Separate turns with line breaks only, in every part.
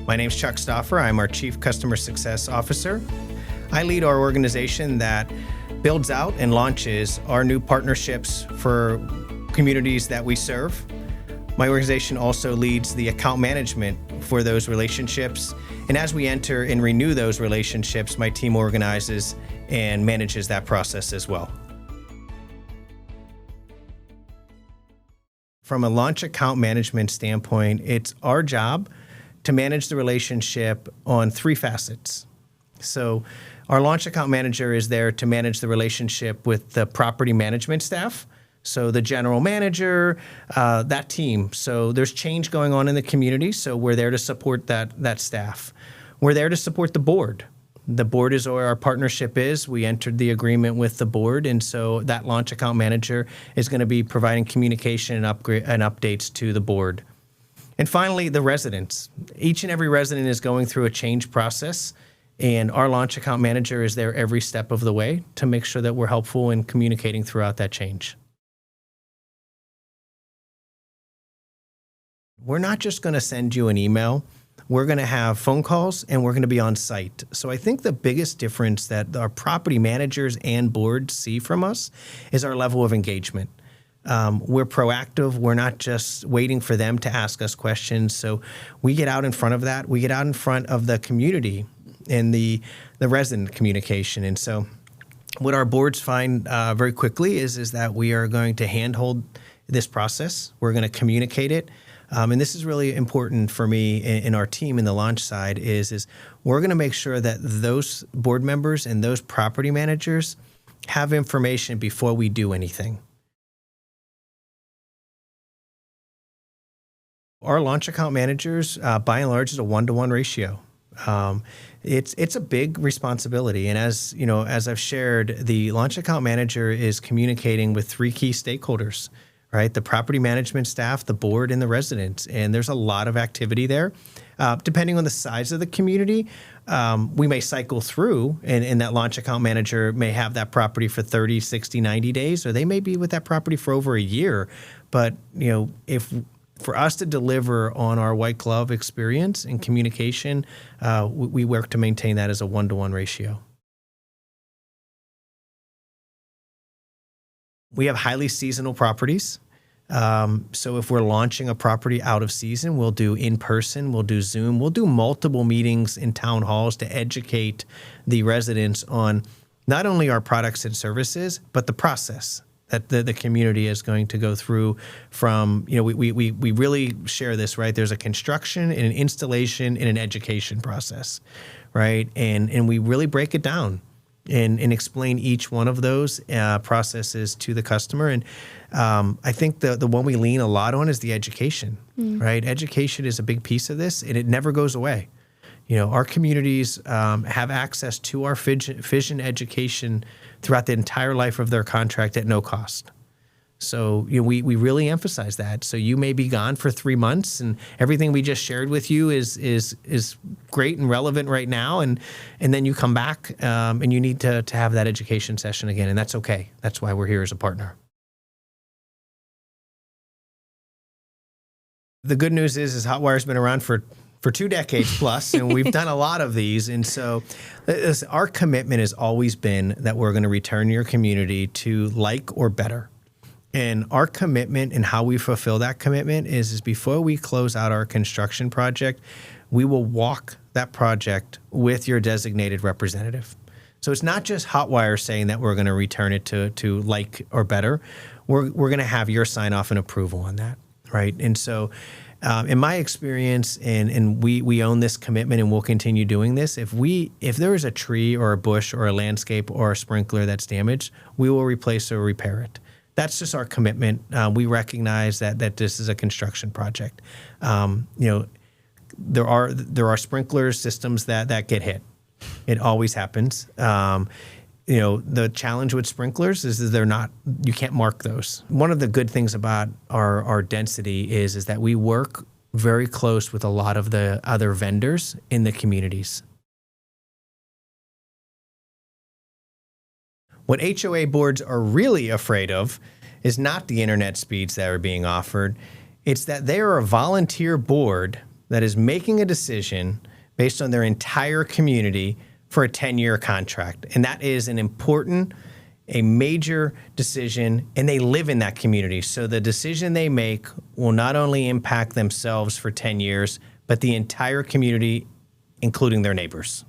My name's Chuck Stauffer. I'm our Chief Customer Success Officer. I lead our organization that builds out and launches our new partnerships for communities that we serve. My organization also leads the account management for those relationships. And as we enter and renew those relationships, my team organizes and manages that process as well. From a launch account management standpoint, it's our job to manage the relationship on three facets. So our launch account manager is there to manage the relationship with the property management staff. So the general manager, that team. So there's change going on in the community, so we're there to support that staff. We're there to support the board. The board is where our partnership is. We entered the agreement with the board, and so that launch account manager is going to be providing communication and updates to the board. And finally, the residents. Each and every resident is going through a change process, and our launch account manager is there every step of the way to make sure that we're helpful in communicating throughout that change. We're not just going to send you an email. We're going to have phone calls and we're going to be on site. So I think the biggest difference that our property managers and boards see from us is our level of engagement. We're proactive. We're not just waiting for them to ask us questions. So we get out in front of that. We get out in front of the community and the resident communication. And so what our boards find very quickly is that we are going to handhold this process. We're going to communicate it. And this is really important for me in our team in the launch side is we're going to make sure that those board members and those property managers have information before we do anything. Our launch account managers, by and large, is a 1-to-1 ratio. It's a big responsibility. And as you know, as I've shared, the launch account manager is communicating with three key stakeholders. Right, the property management staff, the board, and the residents. And there's a lot of activity there. Depending on the size of the community, we may cycle through, and that launch account manager may have that property for 30, 60, 90 days, or they may be with that property for over a year. But, you know, if for us to deliver on our white glove experience and communication, we work to maintain that as a 1-to-1 ratio. We have highly seasonal properties. So if we're launching a property out of season, we'll do in-person, we'll do Zoom, we'll do multiple meetings in town halls to educate the residents on not only our products and services, but the process that the community is going to go through from, you know, we really share this, right? There's a construction and an installation and an education process, right? And we really break it down. And explain each one of those processes to the customer. And I think the one we lean a lot on is the education, right? Education is a big piece of this, and it never goes away. You know, our communities have access to our vision education throughout the entire life of their contract at no cost. So you know, we really emphasize that. So you may be gone for 3 months, and everything we just shared with you is great and relevant right now, and then you come back and you need to have that education session again, and that's okay. That's why we're here as a partner. The good news is Hotwire's been around for 2 decades plus, and we've done a lot of these. And so our commitment has always been that we're going to return your community to like or better. And our commitment and how we fulfill that commitment is before we close out our construction project, we will walk that project with your designated representative. So it's not just Hotwire saying that we're going to return it to like or better. We're going to have your sign off and approval on that, right? And so in my experience, and we own this commitment and we'll continue doing this, if there is a tree or a bush or a landscape or a sprinkler that's damaged, we will replace or repair it. That's just our commitment. We recognize that this is a construction project. You know, there are sprinkler systems that get hit. It always happens. You know, the challenge with sprinklers is you can't mark those. One of the good things about our density is that we work very close with a lot of the other vendors in the communities. What HOA boards are really afraid of is not the internet speeds that are being offered. It's that they are a volunteer board that is making a decision based on their entire community for a 10-year contract. And that is a major decision, and they live in that community. So the decision they make will not only impact themselves for 10 years, but the entire community, including their neighbors.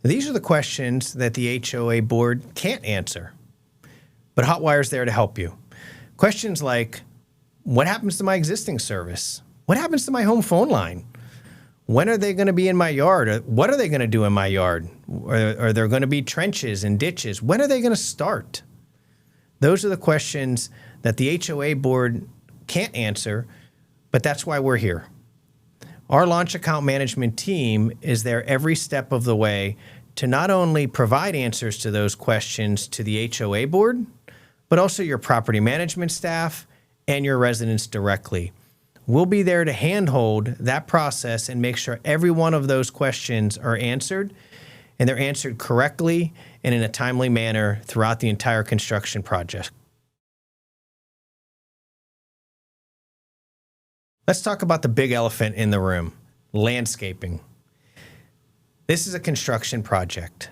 These are the questions that the HOA board can't answer, but Hotwire's there to help you. Questions like, what happens to my existing service? What happens to my home phone line? When are they going to be in my yard? What are they going to do in my yard? Are there going to be trenches and ditches? When are they going to start? Those are the questions that the HOA board can't answer, but that's why we're here. Our launch account management team is there every step of the way to not only provide answers to those questions to the HOA board, but also your property management staff and your residents directly. We'll be there to handhold that process and make sure every one of those questions are answered, and they're answered correctly and in a timely manner throughout the entire construction project. Let's talk about the big elephant in the room, landscaping. This is a construction project.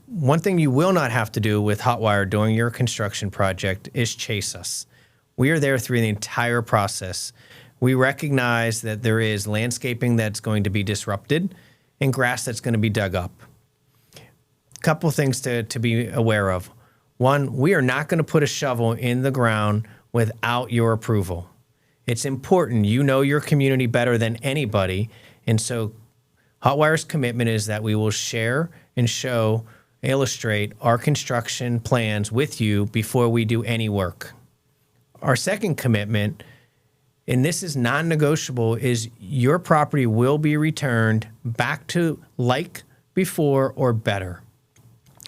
One thing you will not have to do with Hotwire during your construction project is chase us. We are there through the entire process. We recognize that there is landscaping that's going to be disrupted and grass that's going to be dug up. A couple things to be aware of. One, we are not going to put a shovel in the ground without your approval. It's important. You know your community better than anybody. And so Hotwire's commitment is that we will share and illustrate our construction plans with you before we do any work. Our second commitment, and this is non-negotiable, is your property will be returned back to like before or better.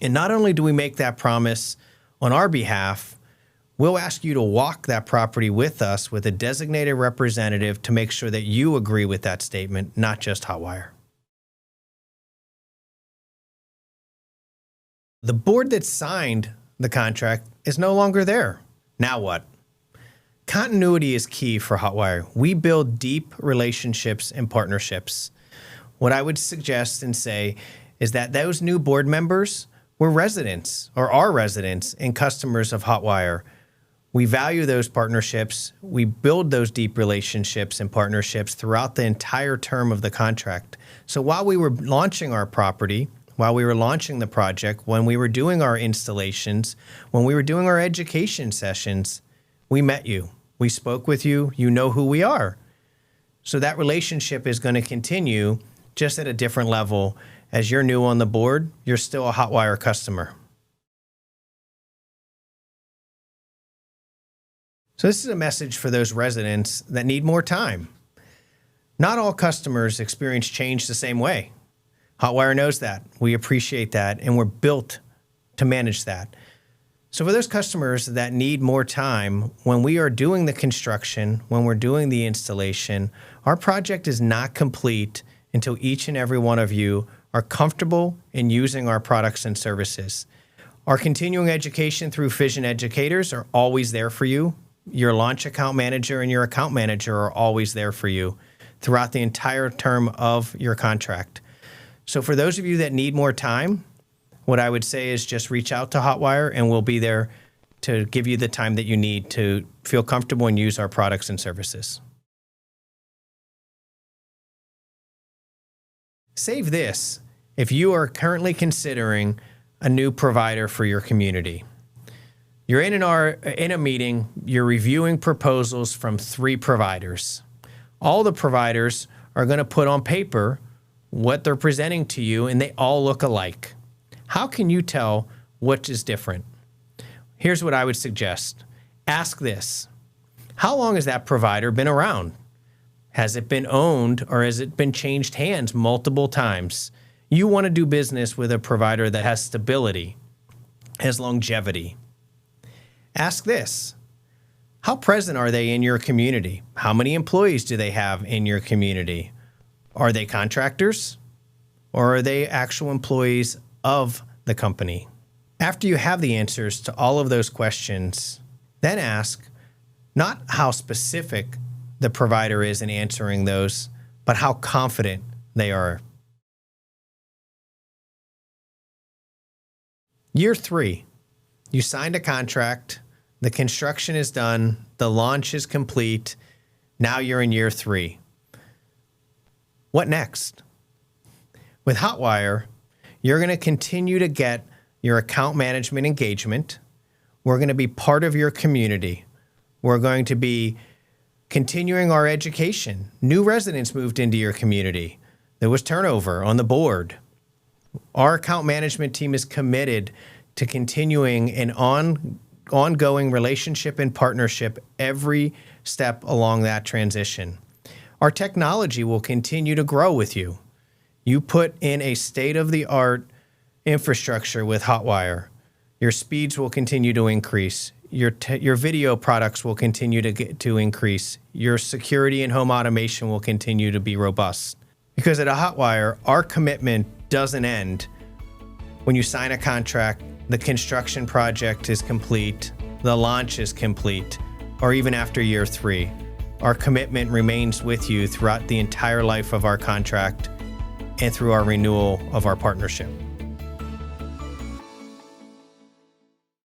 And not only do we make that promise on our behalf, we'll ask you to walk that property with us with a designated representative to make sure that you agree with that statement, not just Hotwire. The board that signed the contract is no longer there. Now what? Continuity is key for Hotwire. We build deep relationships and partnerships. What I would suggest and say is that those new board members were residents or are residents and customers of Hotwire. We value those partnerships. We build those deep relationships and partnerships throughout the entire term of the contract. So while we were launching our property, while we were launching the project, when we were doing our installations, when we were doing our education sessions, we met you. We spoke with you. You know who we are. So that relationship is going to continue just at a different level. As you're new on the board, you're still a Hotwire customer. So this is a message for those residents that need more time. Not all customers experience change the same way. Hotwire knows that. We appreciate that, and we're built to manage that. So for those customers that need more time, when we are doing the construction, when we're doing the installation, our project is not complete until each and every one of you are comfortable in using our products and services. Our continuing education through Fission Educators are always there for you. Your launch account manager and your account manager are always there for you throughout the entire term of your contract. So for those of you that need more time, what I would say is just reach out to Hotwire and we'll be there to give you the time that you need to feel comfortable and use our products and services. Save this if you are currently considering a new provider for your community. You're in a meeting, you're reviewing proposals from 3 providers. All the providers are going to put on paper what they're presenting to you, and they all look alike. How can you tell which is different? Here's what I would suggest. Ask this. How long has that provider been around? Has it been owned or has it been changed hands multiple times? You want to do business with a provider that has stability, has longevity. Ask this. How present are they in your community? How many employees do they have in your community? Are they contractors or are they actual employees of the company? After you have the answers to all of those questions, then ask, Not how specific the provider is in answering those, but how confident they are. Year 3, you signed a contract, the construction is done, the launch is complete, now you're in year 3. What next? With Hotwire, you're going to continue to get your account management engagement. We're going to be part of your community. We're going to be continuing our education. New residents moved into your community. There was turnover on the board. Our account management team is committed to continuing an ongoing relationship and partnership every step along that transition. Our technology will continue to grow with you. You put in a state-of-the-art infrastructure with Hotwire. Your speeds will continue to increase. Your video products will continue to increase. Your security and home automation will continue to be robust. Because at a Hotwire, our commitment doesn't end when you sign a contract, the construction project is complete, the launch is complete, or even after year 3. Our commitment remains with you throughout the entire life of our contract and through our renewal of our partnership.